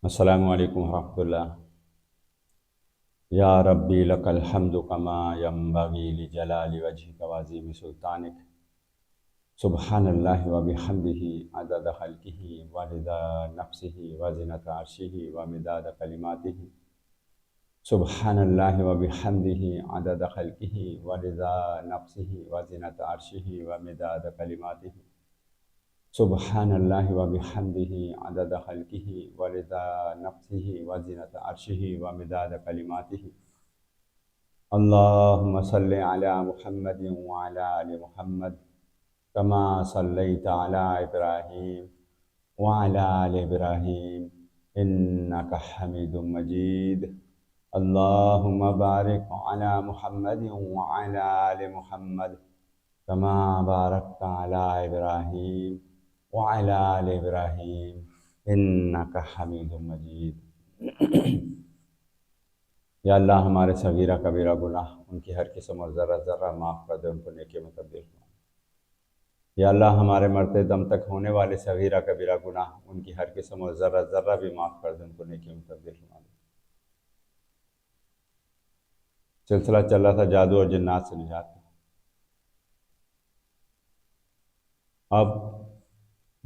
السلام علیکم ورحمۃ اللہ۔ یا ربی لک الحمد کما ینبغی لجلال وجہک وعظیم سلطانک، سبحان اللہ وبحمدہ عدد خلقہ ورضا نفسہ وزنۃ عرشہ ومداد کلماتہ، سبحان اللہ وبحمدہ عدد خلقہ ورضا نفسہ وزنۃ عرشہ ومداد کلماتہ، سبحان اللہ وبحمدہ عدد خلقہ ورضا نفسہ وزنۃ عرشہ ومداد کلماتہ۔ اللہم صلی علی محمد وعلی آل محمد کما صلیت علی ابراہیم وعلی آل ابراہیم انک حمید مجید۔ اللہم بارک علی محمد وعلی آل محمد کما بارکت علی ابراہیم وعلی آل ابراہیم انک حمید مجید۔ یا اللہ ہمارے صغیرہ کبیرہ گناہ ان کی ہر قسم اور ذرہ ذرہ معاف کر دے، ان کو نیکی میں تبدیل فرما دے۔ یا اللہ ہمارے مرتے دم تک ہونے والے صغیرہ کبیرہ گناہ ان کی ہر قسم اور ذرہ ذرہ بھی معاف کر دے، ان کو نیکی میں تبدیل فرما دے۔ سلسلہ چل رہا تھا جادو اور جنات سے نجات کا۔ اب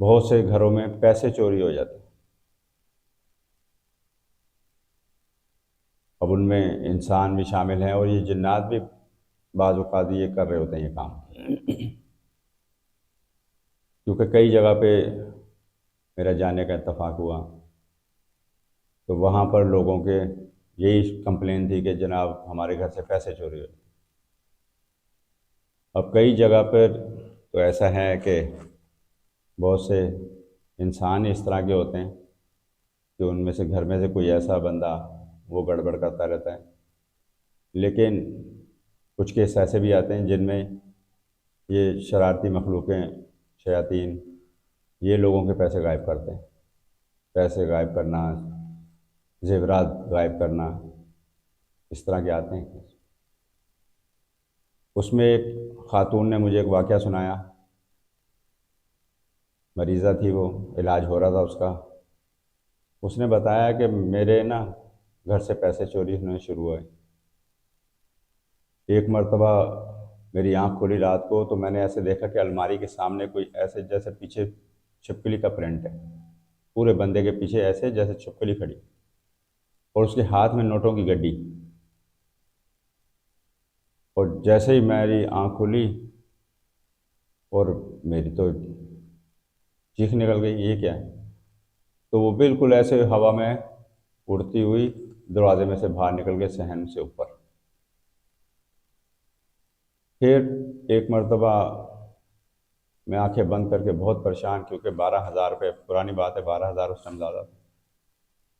بہت سے گھروں میں پیسے چوری ہو جاتے ہیں، اب ان میں انسان بھی شامل ہیں اور یہ جنات بھی بعض اوقات یہ کر رہے ہوتے ہیں یہ کام، کیونکہ کئی جگہ پہ میرا جانے کا اتفاق ہوا تو وہاں پر لوگوں کے یہی کمپلین تھی کہ جناب ہمارے گھر سے پیسے چوری ہوئے۔ اب کئی جگہ پر تو ایسا ہے کہ بہت سے انسان اس طرح کے ہوتے ہیں کہ ان میں سے گھر میں سے کوئی ایسا بندہ وہ گڑبڑ کرتا رہتا ہے، لیکن کچھ کیس ایسے بھی آتے ہیں جن میں یہ شرارتی مخلوقیں شیاطین یہ لوگوں کے پیسے غائب کرتے ہیں۔ پیسے غائب کرنا، زیورات غائب کرنا، اس طرح کے آتے ہیں۔ اس میں ایک خاتون نے مجھے ایک واقعہ سنایا، مریضہ تھی، وہ علاج ہو رہا تھا اس کا۔ اس نے بتایا کہ میرے گھر سے پیسے چوری ہونے شروع ہوئے۔ ایک مرتبہ میری آنکھ کھلی رات کو تو میں نے ایسے دیکھا کہ الماری کے سامنے کوئی ایسے جیسے پیچھے چھپکلی کا پرنٹ ہے، پورے بندے کے پیچھے ایسے جیسے چھپکلی کھڑی، اور اس کے ہاتھ میں نوٹوں کی گڈی۔ اور جیسے ہی میری آنکھ کھلی اور میری تو چیخ نکل گئی، یہ کیا ہے؟ تو وہ بالکل ایسے ہوا میں اڑتی ہوئی دروازے میں سے باہر نکل گئے، صحن سے اوپر۔ پھر ایک مرتبہ میں آنکھیں بند کر کے بہت پریشان، کیونکہ 12,000 روپے، پرانی بات ہے، 12,000 اس ٹائم زیادہ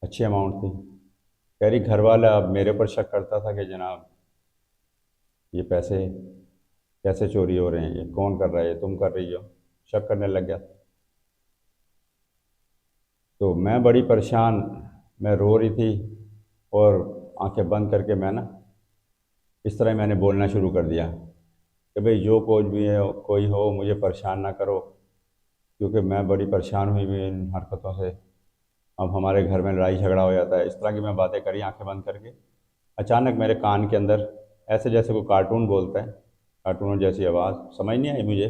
اچھی اماؤنٹ تھی۔ کہہ رہی گھر والا اب میرے پر شک کرتا تھا کہ جناب یہ پیسے کیسے چوری ہو رہے ہیں، یہ کون کر رہا ہے، یہ تم کر رہی ہو، شک کرنے لگ گیا۔ تو میں بڑی پریشان، میں رو رہی تھی اور آنکھیں بند کر کے میں اس طرح میں نے بولنا شروع کر دیا کہ بھئی جو کچھ بھی ہے کوئی ہو مجھے پریشان نہ کرو، کیونکہ میں بڑی پریشان ہوئی ان حرکتوں سے، اب ہمارے گھر میں لڑائی جھگڑا ہو جاتا ہے۔ اس طرح کی میں باتیں کری آنکھیں بند کر کے۔ اچانک میرے کان کے اندر ایسے جیسے کوئی کارٹون بولتا ہے، کارٹونوں جیسی آواز، سمجھ نہیں آئی مجھے،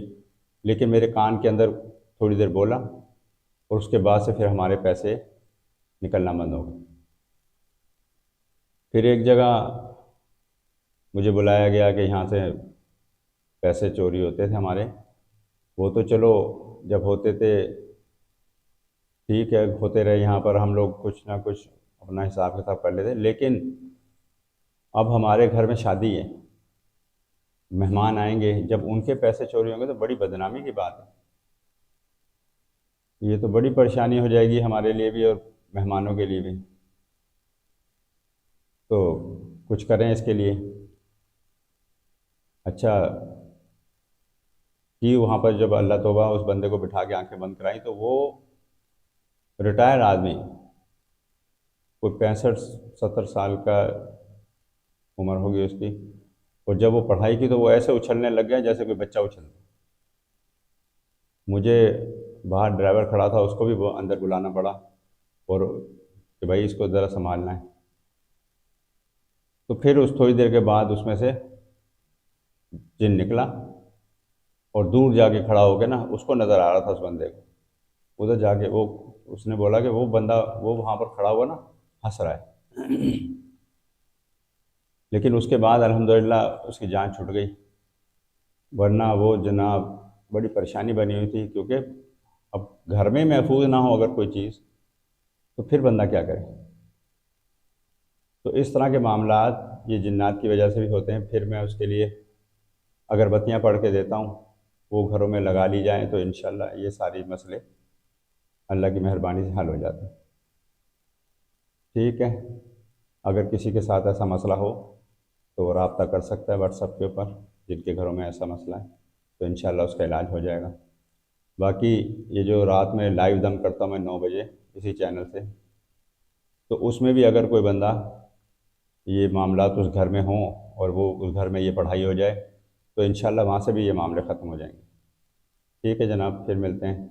لیکن میرے کان کے اندر تھوڑی دیر بولا اور اس کے بعد سے پھر ہمارے پیسے نکلنا بند ہو گئے۔ پھر ایک جگہ مجھے بلایا گیا کہ یہاں سے پیسے چوری ہوتے تھے ہمارے، وہ تو چلو جب ہوتے تھے ٹھیک ہے، ہوتے رہے، یہاں پر ہم لوگ کچھ نہ کچھ اپنا حساب کتاب کر لیتے، لیکن اب ہمارے گھر میں شادی ہے، مہمان آئیں گے، جب ان کے پیسے چوری ہوں گے تو بڑی بدنامی کی بات ہے، یہ تو بڑی پریشانی ہو جائے گی ہمارے لیے بھی اور مہمانوں کے لیے بھی۔ تو کچھ کریں اس کے لیے۔ اچھا کہ وہاں پر جب اللہ توبہ اس بندے کو بٹھا کے آنکھیں بند کرائیں تو وہ ریٹائر آدمی، کوئی 65-70 سال کا عمر ہوگی اس کی، اور جب وہ پڑھائی کی تو وہ ایسے اچھلنے لگ گیا جیسے کوئی بچہ اچھلتا۔ مجھے باہر ڈرائیور کھڑا تھا، اس کو بھی اندر بلانا پڑا، اور کہ بھائی اس کو ذرا سنبھالنا ہے. تو پھر اس تھوڑی دیر کے بعد اس میں سے جن نکلا اور دور جا کے کھڑا ہو کے نا اس کو نظر آ رہا تھا اس بندے کو. ادھر جا کے وہ اس نے بولا کہ وہ بندہ وہ وہاں پر کھڑا ہوا نا ہنس رہا ہے. لیکن اس کے بعد الحمدللہ اس کی جان چھوٹ گئی، ورنہ وہ جناب بڑی پریشانی بنی ہوئی تھی. کیونکہ اب گھر میں محفوظ نہ ہو اگر کوئی چیز تو پھر بندہ کیا کرے. تو اس طرح کے معاملات یہ جنات کی وجہ سے بھی ہوتے ہیں. پھر میں اس کے لیے اگربتیاں پڑھ کے دیتا ہوں، وہ گھروں میں لگا لی جائیں تو انشاءاللہ یہ ساری مسئلے اللہ کی مہربانی سے حل ہو جاتے ہیں. ٹھیک ہے، اگر کسی کے ساتھ ایسا مسئلہ ہو تو وہ رابطہ کر سکتا ہے واٹس ایپ کے اوپر، جن کے گھروں میں ایسا مسئلہ ہے تو انشاءاللہ اس کا علاج ہو جائے گا. باقی یہ جو رات میں لائیو دم کرتا ہوں میں 9 بجے اسی چینل سے، تو اس میں بھی اگر کوئی بندہ یہ معاملات اس گھر میں ہوں اور وہ اس گھر میں یہ پڑھائی ہو جائے تو انشاءاللہ وہاں سے بھی یہ معاملے ختم ہو جائیں گے. ٹھیک ہے جناب، پھر ملتے ہیں.